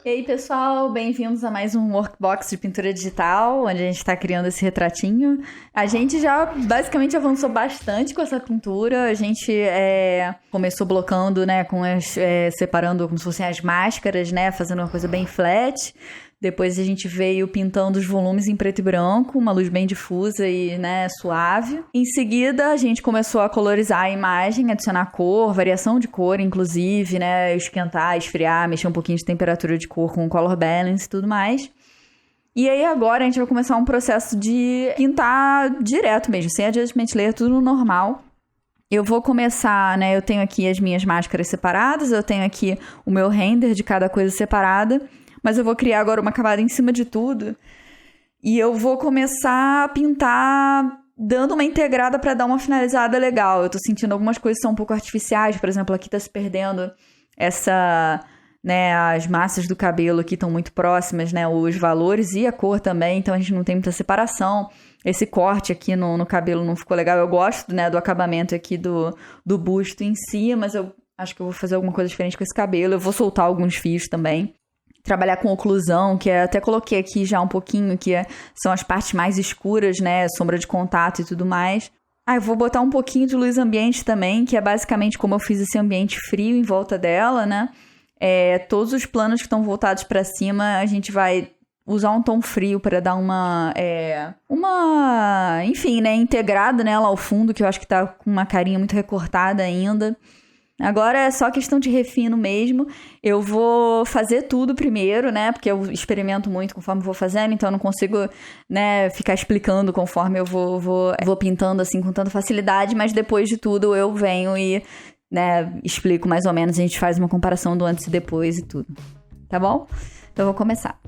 E aí, pessoal, bem-vindos a mais um workbox de pintura digital, onde a gente está criando esse retratinho. A gente já basicamente avançou bastante com essa pintura. A gente começou blocando, né, separando como se fossem as máscaras, né, fazendo uma coisa bem flat. Depois a gente veio pintando os volumes em preto e branco, uma luz bem difusa e, né, suave. Em seguida, a gente começou a colorizar a imagem, adicionar cor, variação de cor, inclusive, né, esquentar, esfriar, mexer um pouquinho de temperatura de cor com color balance e tudo mais. E aí agora a gente vai começar um processo de pintar direto mesmo, sem adjustment layer, tudo no normal. Eu vou começar, né, eu tenho aqui as minhas máscaras separadas, eu tenho aqui o meu render de cada coisa separada. Mas eu vou criar agora uma camada em cima de tudo. E eu vou começar a pintar dando uma integrada para dar uma finalizada legal. Eu tô sentindo algumas coisas que são um pouco artificiais. Por exemplo, aqui tá se perdendo as massas do cabelo aqui estão muito próximas, né? Os valores e a cor também. Então a gente não tem muita separação. Esse corte aqui no cabelo não ficou legal. Eu gosto, né, do acabamento aqui do busto em si. Mas eu acho que eu vou fazer alguma coisa diferente com esse cabelo. Eu vou soltar alguns fios também. Trabalhar com oclusão, que até coloquei aqui já um pouquinho, são as partes mais escuras, né? Sombra de contato e tudo mais. Eu vou botar um pouquinho de luz ambiente também, que é basicamente como eu fiz esse ambiente frio em volta dela, né? Todos os planos que estão voltados para cima, a gente vai usar um tom frio para dar enfim, né? Integrada nela ao fundo, que eu acho que tá com uma carinha muito recortada ainda. Agora é só questão de refino mesmo. Eu vou fazer tudo primeiro, né? Porque eu experimento muito conforme vou fazendo, então eu não consigo, né, ficar explicando conforme eu vou pintando assim com tanta facilidade, mas depois de tudo eu venho e, né, explico mais ou menos, a gente faz uma comparação do antes e depois e tudo. Tá bom? Então eu vou começar.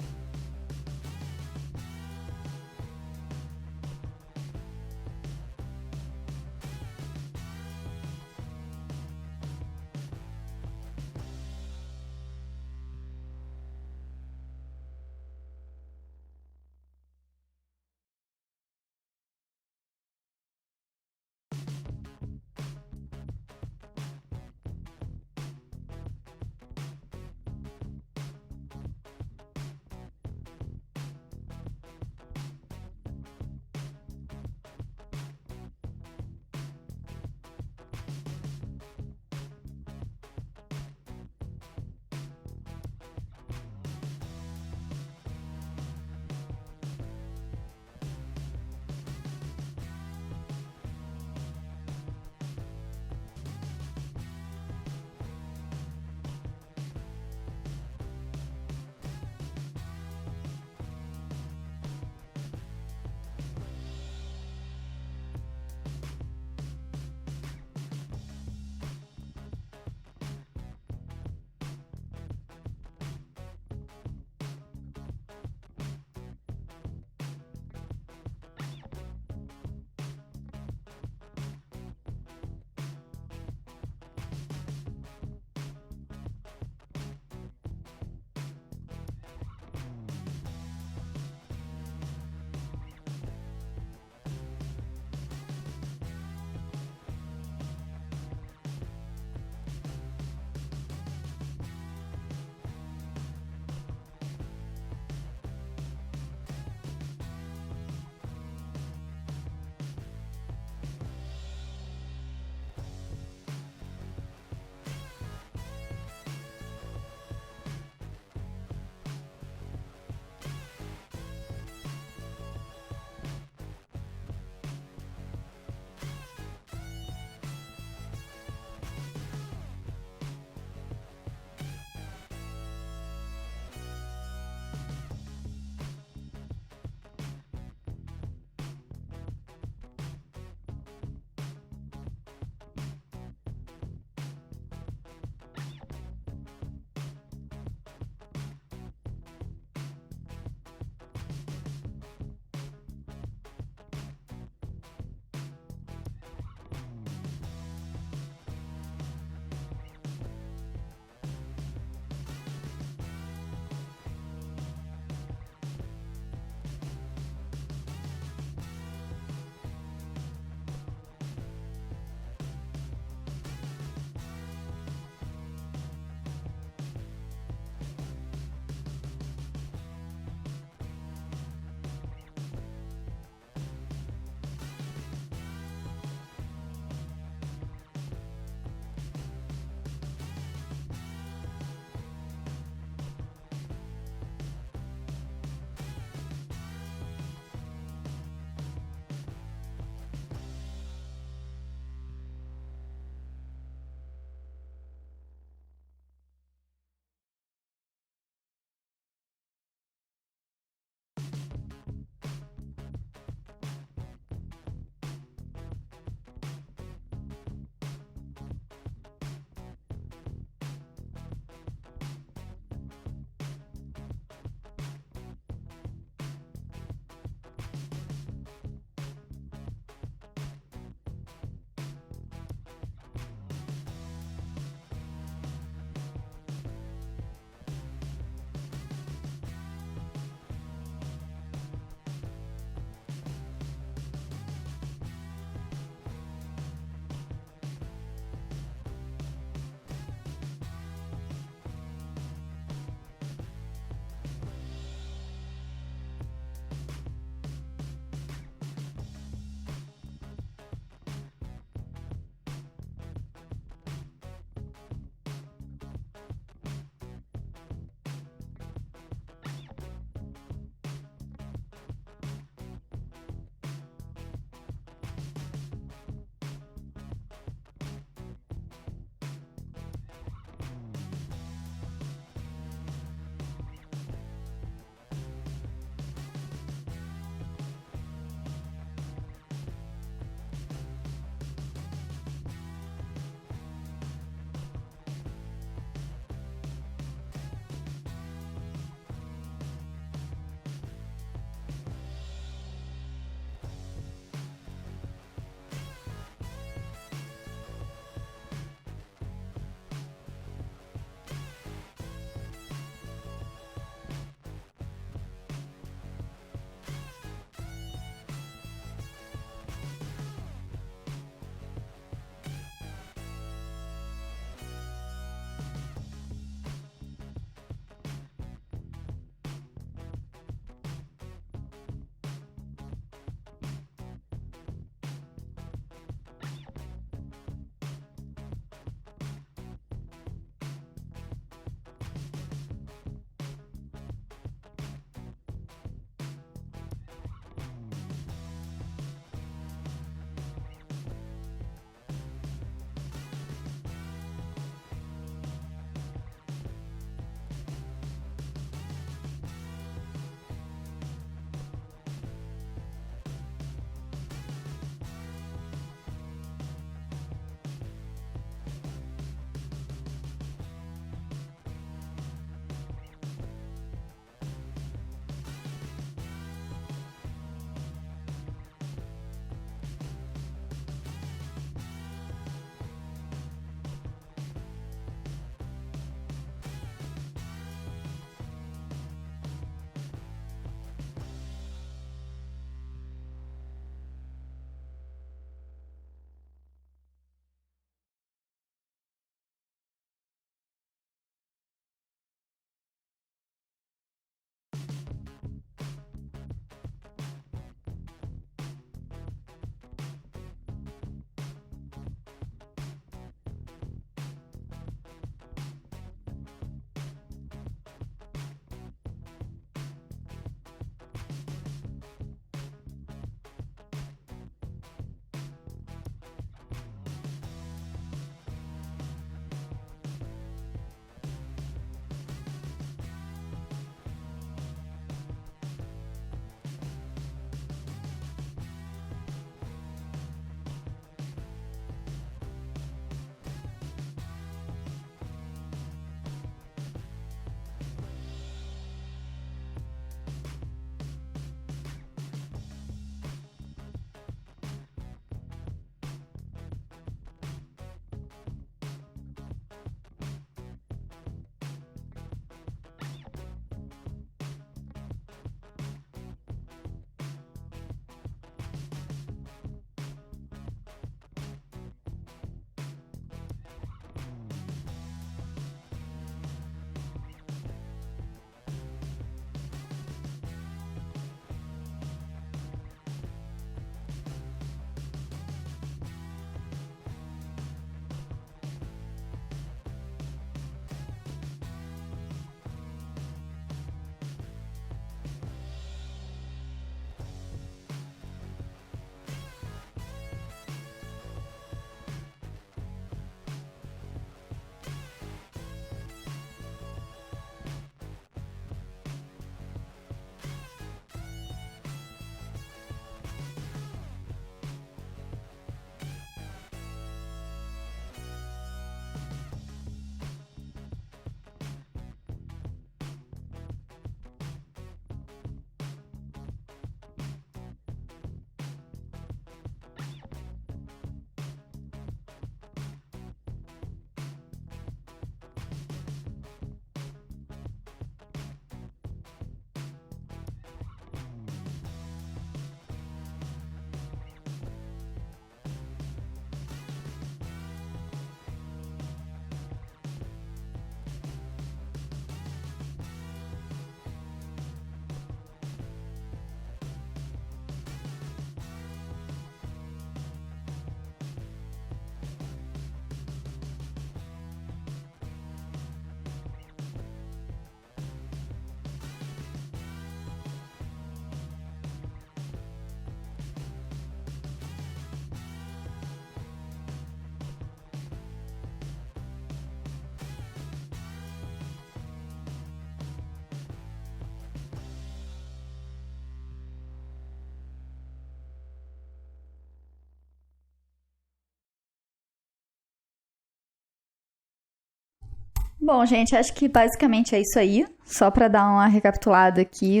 Bom, gente, acho que basicamente é isso aí. Só pra dar uma recapitulada aqui,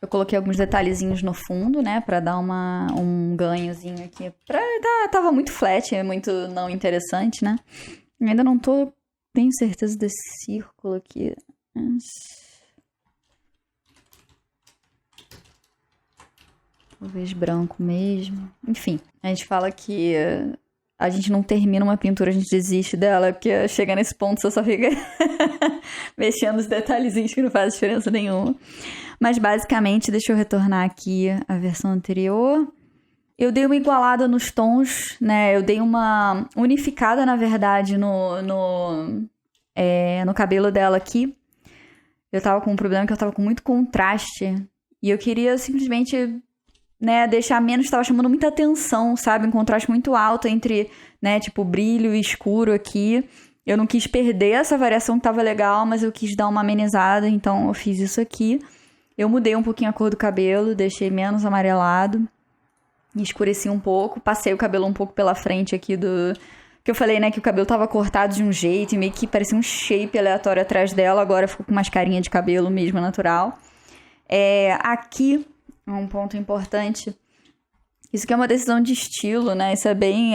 eu coloquei alguns detalhezinhos no fundo, né, pra dar um ganhozinho aqui. Tava muito flat, muito não interessante, né? Ainda não tenho certeza desse círculo aqui. Talvez branco mesmo. Enfim, a gente fala que a gente não termina uma pintura, a gente desiste dela, porque chega nesse ponto você só fica mexendo os detalhezinhos que não faz diferença nenhuma. Mas basicamente, deixa eu retornar aqui a versão anterior. Eu dei uma igualada nos tons, né? Eu dei uma unificada, na verdade, no cabelo dela aqui. Eu tava com um problema que eu tava com muito contraste. E eu queria simplesmente, né, deixar menos, tava chamando muita atenção, sabe? Um contraste muito alto entre, né, tipo, brilho e escuro aqui. Eu não quis perder essa variação que tava legal, mas eu quis dar uma amenizada, então eu fiz isso aqui. Eu mudei um pouquinho a cor do cabelo, deixei menos amarelado. Escureci um pouco, passei o cabelo um pouco pela frente aqui que eu falei, né, que o cabelo tava cortado de um jeito e meio que parecia um shape aleatório atrás dela. Agora ficou com umas carinhas de cabelo mesmo, natural. Aqui, um ponto importante. Isso aqui é uma decisão de estilo, né? Isso é bem...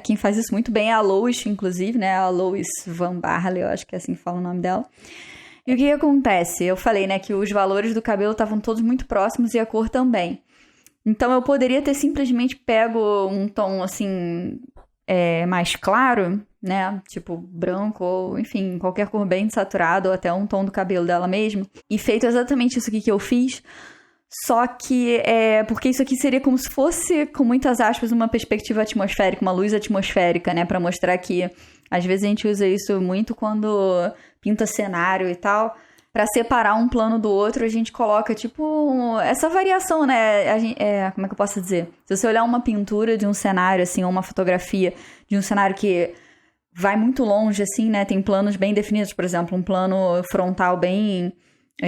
quem faz isso muito bem é a Lois, inclusive, né? A Lois Van Barley, eu acho que é assim que fala o nome dela. E o que acontece? Eu falei, né, que os valores do cabelo estavam todos muito próximos e a cor também. Então, eu poderia ter simplesmente pego um tom, assim, mais claro, né? Tipo, branco ou, enfim, qualquer cor bem saturada ou até um tom do cabelo dela mesmo. E feito exatamente isso aqui que eu fiz. Só que, porque isso aqui seria como se fosse, com muitas aspas, uma perspectiva atmosférica, uma luz atmosférica, né? Pra mostrar que, às vezes, a gente usa isso muito quando pinta cenário e tal. Pra separar um plano do outro, a gente coloca, tipo, essa variação, né? Como é que eu posso dizer? Se você olhar uma pintura de um cenário, assim, ou uma fotografia de um cenário que vai muito longe, assim, né? Tem planos bem definidos, por exemplo, um plano frontal bem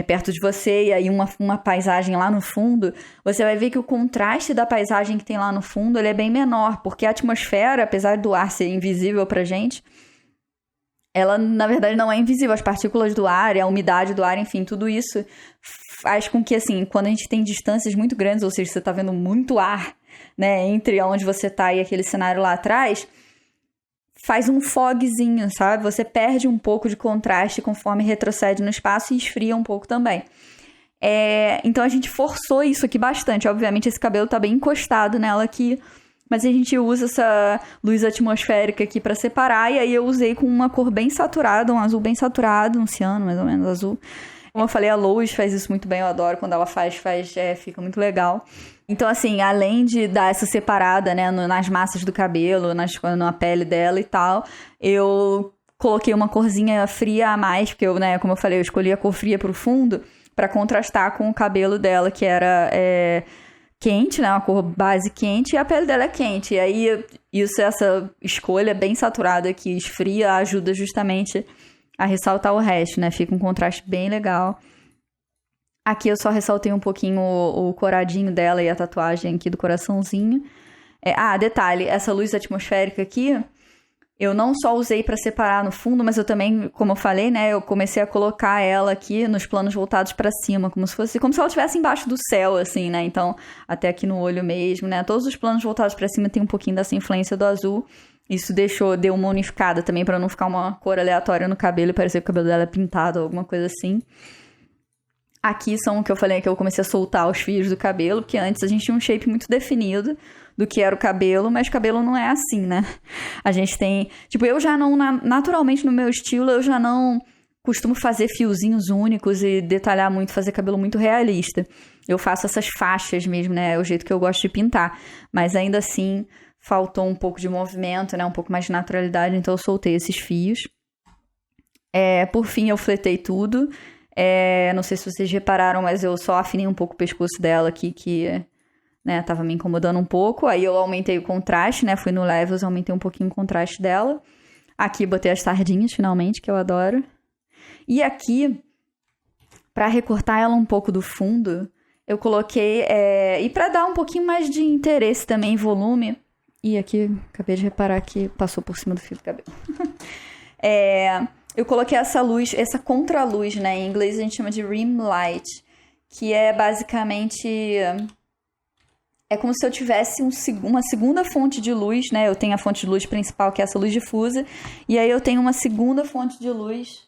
perto de você e aí uma paisagem lá no fundo, você vai ver que o contraste da paisagem que tem lá no fundo, ele é bem menor, porque a atmosfera, apesar do ar ser invisível pra gente, ela, na verdade, não é invisível. As partículas do ar, a umidade do ar, enfim, tudo isso faz com que, assim, quando a gente tem distâncias muito grandes, ou seja, você tá vendo muito ar, né, entre onde você tá e aquele cenário lá atrás, faz um fogzinho, sabe? Você perde um pouco de contraste conforme retrocede no espaço e esfria um pouco também. Então, a gente forçou isso aqui bastante. Obviamente, esse cabelo tá bem encostado nela aqui, mas a gente usa essa luz atmosférica aqui pra separar. E aí eu usei com uma cor bem saturada, um azul bem saturado, um ciano mais ou menos azul. Como eu falei, a Lois faz isso muito bem, eu adoro. Quando ela faz fica muito legal. Então, assim, além de dar essa separada, né, nas massas do cabelo, na pele dela e tal, eu coloquei uma corzinha fria a mais, porque eu, né, como eu falei, eu escolhi a cor fria pro fundo pra contrastar com o cabelo dela, que era quente, né? Uma cor base quente, e a pele dela é quente. E aí, essa escolha bem saturada que esfria ajuda justamente a ressaltar o resto, né? Fica um contraste bem legal. Aqui eu só ressaltei um pouquinho o coradinho dela e a tatuagem aqui do coraçãozinho. Detalhe, essa luz atmosférica aqui, eu não só usei para separar no fundo, mas eu também, como eu falei, né, eu comecei a colocar ela aqui nos planos voltados para cima, como se ela estivesse embaixo do céu, assim, né? Então, até aqui no olho mesmo, né? Todos os planos voltados para cima tem um pouquinho dessa influência do azul. Isso deu uma unificada também para não ficar uma cor aleatória no cabelo e parecer que o cabelo dela é pintado ou alguma coisa assim. Aqui são o que eu falei, que eu comecei a soltar os fios do cabelo, porque antes a gente tinha um shape muito definido do que era o cabelo, mas o cabelo não é assim, né? A gente tem... Tipo, eu já não... Naturalmente, no meu estilo, eu já não costumo fazer fiozinhos únicos e detalhar muito, fazer cabelo muito realista. Eu faço essas faixas mesmo, né? É o jeito que eu gosto de pintar. Mas ainda assim, faltou um pouco de movimento, né? Um pouco mais de naturalidade, então eu soltei esses fios. Por fim, eu fletei tudo. Não sei se vocês repararam, mas eu só afinei um pouco o pescoço dela aqui, que... né, tava me incomodando um pouco. Aí eu aumentei o contraste, né? Fui no Levels, aumentei um pouquinho o contraste dela. Aqui botei as sardinhas, finalmente, que eu adoro. E aqui, pra recortar ela um pouco do fundo, eu coloquei... E pra dar um pouquinho mais de interesse também, volume... E aqui, acabei de reparar que passou por cima do fio do cabelo. Eu coloquei essa luz, essa contraluz, né? Em inglês a gente chama de rim light, que é basicamente... É como se eu tivesse uma segunda fonte de luz, né? Eu tenho a fonte de luz principal, que é essa luz difusa, e aí eu tenho uma segunda fonte de luz,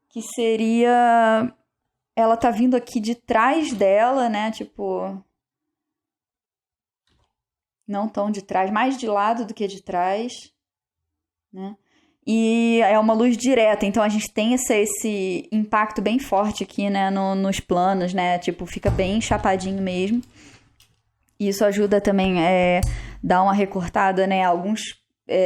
que seria... Ela tá vindo aqui de trás dela, né? Tipo... Não tão de trás, mais de lado do que de trás, né? E é uma luz direta, então a gente tem esse impacto bem forte aqui, né, nos planos, né? Tipo, fica bem chapadinho mesmo. E isso ajuda também dar uma recortada, né? Alguns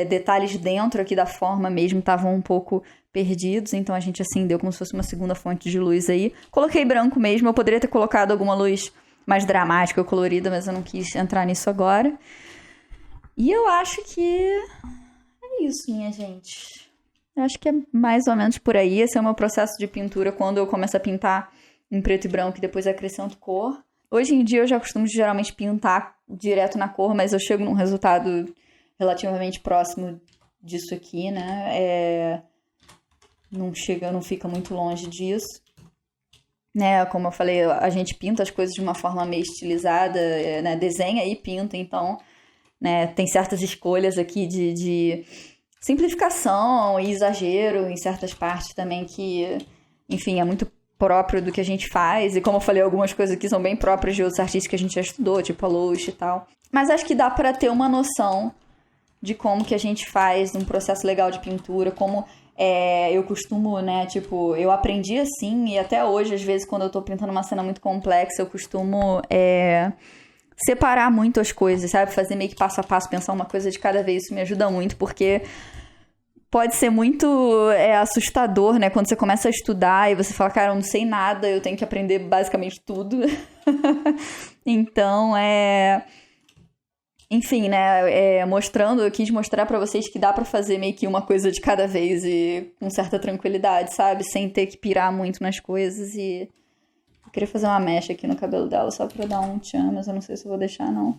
detalhes dentro aqui da forma mesmo estavam um pouco perdidos, então a gente acendeu como se fosse uma segunda fonte de luz aí. Coloquei branco mesmo, eu poderia ter colocado alguma luz mais dramática ou colorida, mas eu não quis entrar nisso agora. E eu acho que é isso, minha gente. Eu acho que é mais ou menos por aí. Esse é o meu processo de pintura quando eu começo a pintar em preto e branco e depois acrescento cor. Hoje em dia eu já costumo geralmente pintar direto na cor, mas eu chego num resultado relativamente próximo disso aqui, né? Não fica muito longe disso. Né, como eu falei, a gente pinta as coisas de uma forma meio estilizada, né? Desenha e pinta, então, né, tem certas escolhas aqui de simplificação e exagero em certas partes também que, enfim, é muito próprio do que a gente faz. E como eu falei, algumas coisas aqui são bem próprias de outros artistas que a gente já estudou, tipo a Louche e tal. Mas acho que dá para ter uma noção de como que a gente faz um processo legal de pintura, como eu costumo, né, tipo, eu aprendi assim, e até hoje, às vezes, quando eu tô pintando uma cena muito complexa, eu costumo separar muito as coisas, sabe? Fazer meio que passo a passo, pensar uma coisa de cada vez, isso me ajuda muito, porque pode ser muito assustador, né? Quando você começa a estudar e você fala, cara, eu não sei nada, eu tenho que aprender basicamente tudo. Então, enfim, né, eu quis mostrar pra vocês que dá pra fazer meio que uma coisa de cada vez e com certa tranquilidade, sabe? Sem ter que pirar muito nas coisas e... Eu queria fazer uma mecha aqui no cabelo dela só pra dar um tchan, mas eu não sei se eu vou deixar, não.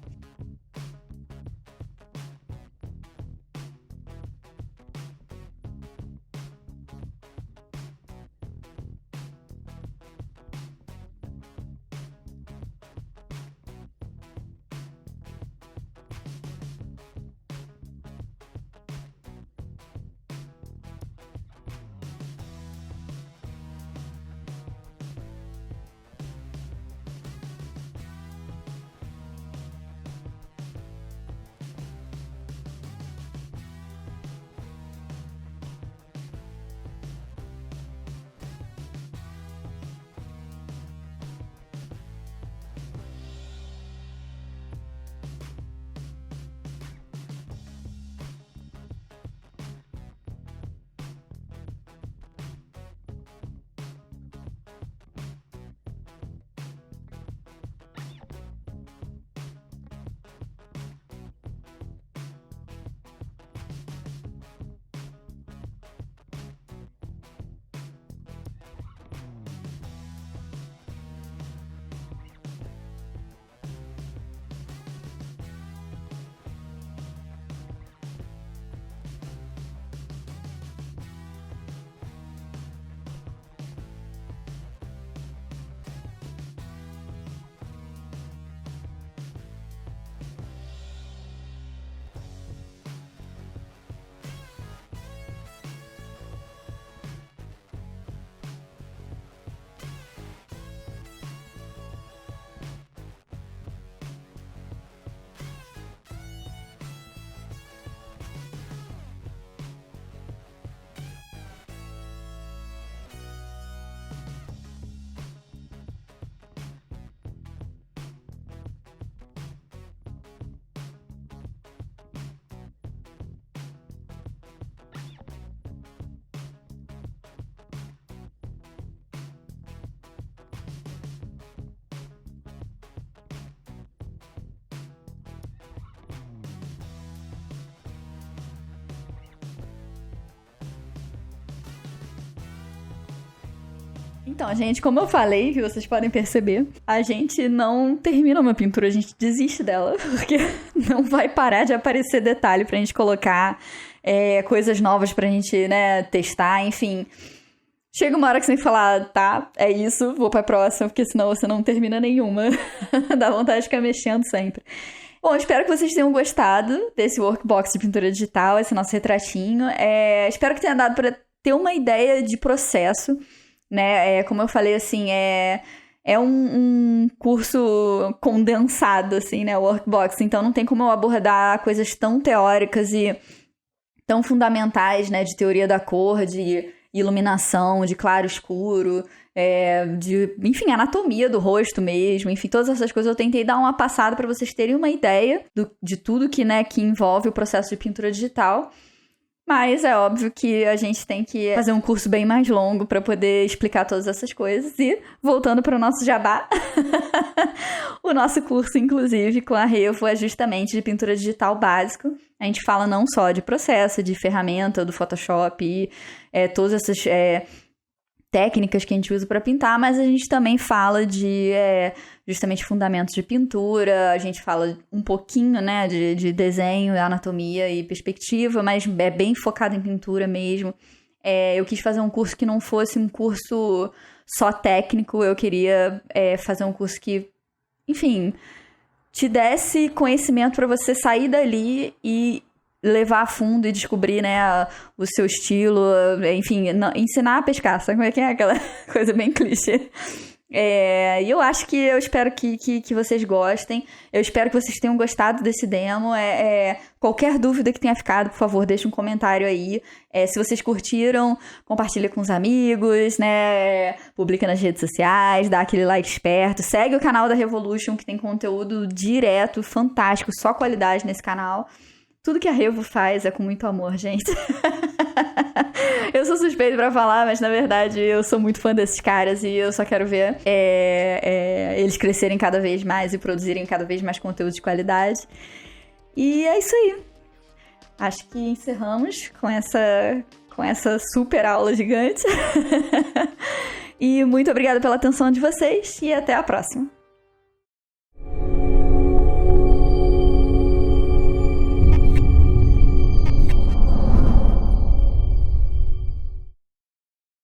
Então, gente, como eu falei, que vocês podem perceber, a gente não termina uma pintura, a gente desiste dela, porque não vai parar de aparecer detalhe pra gente colocar, coisas novas pra gente, né, testar, enfim. Chega uma hora que você tem que falar, tá, é isso, vou pra próxima, porque senão você não termina nenhuma. Dá vontade de ficar mexendo sempre. Bom, espero que vocês tenham gostado desse workbox de pintura digital, esse nosso retratinho. Espero que tenha dado pra ter uma ideia de processo, né? Como eu falei, assim, é um curso condensado, assim, né? O workbox. Então, não tem como eu abordar coisas tão teóricas e tão fundamentais, né? De teoria da cor, de iluminação, de claro escuro, enfim, anatomia do rosto mesmo, enfim, todas essas coisas eu tentei dar uma passada para vocês terem uma ideia de tudo que envolve o processo de pintura digital. Mas é óbvio que a gente tem que fazer um curso bem mais longo para poder explicar todas essas coisas. E, voltando para o nosso jabá, o nosso curso, inclusive, com a Revo, é justamente de pintura digital básico. A gente fala não só de processo, de ferramenta, do Photoshop e todas essas técnicas que a gente usa para pintar, mas a gente também fala de justamente fundamentos de pintura, a gente fala um pouquinho, né, de desenho, anatomia e perspectiva, mas é bem focado em pintura mesmo. Eu quis fazer um curso que não fosse um curso só técnico, eu queria fazer um curso que, enfim, te desse conhecimento para você sair dali e levar a fundo e descobrir, né, o seu estilo, enfim, ensinar a pescar, sabe como é que é aquela coisa bem clichê? E eu espero que vocês gostem, eu espero que vocês tenham gostado desse demo, qualquer dúvida que tenha ficado, por favor, deixe um comentário aí, se vocês curtiram, compartilha com os amigos, né, publica nas redes sociais, dá aquele like esperto, segue o canal da Revolution, que tem conteúdo direto, fantástico, só qualidade nesse canal. Tudo que a Revo faz é com muito amor, gente. Eu sou suspeita pra falar, mas na verdade eu sou muito fã desses caras e eu só quero ver eles crescerem cada vez mais e produzirem cada vez mais conteúdo de qualidade. E é isso aí. Acho que encerramos com essa super aula gigante. E muito obrigada pela atenção de vocês e até a próxima.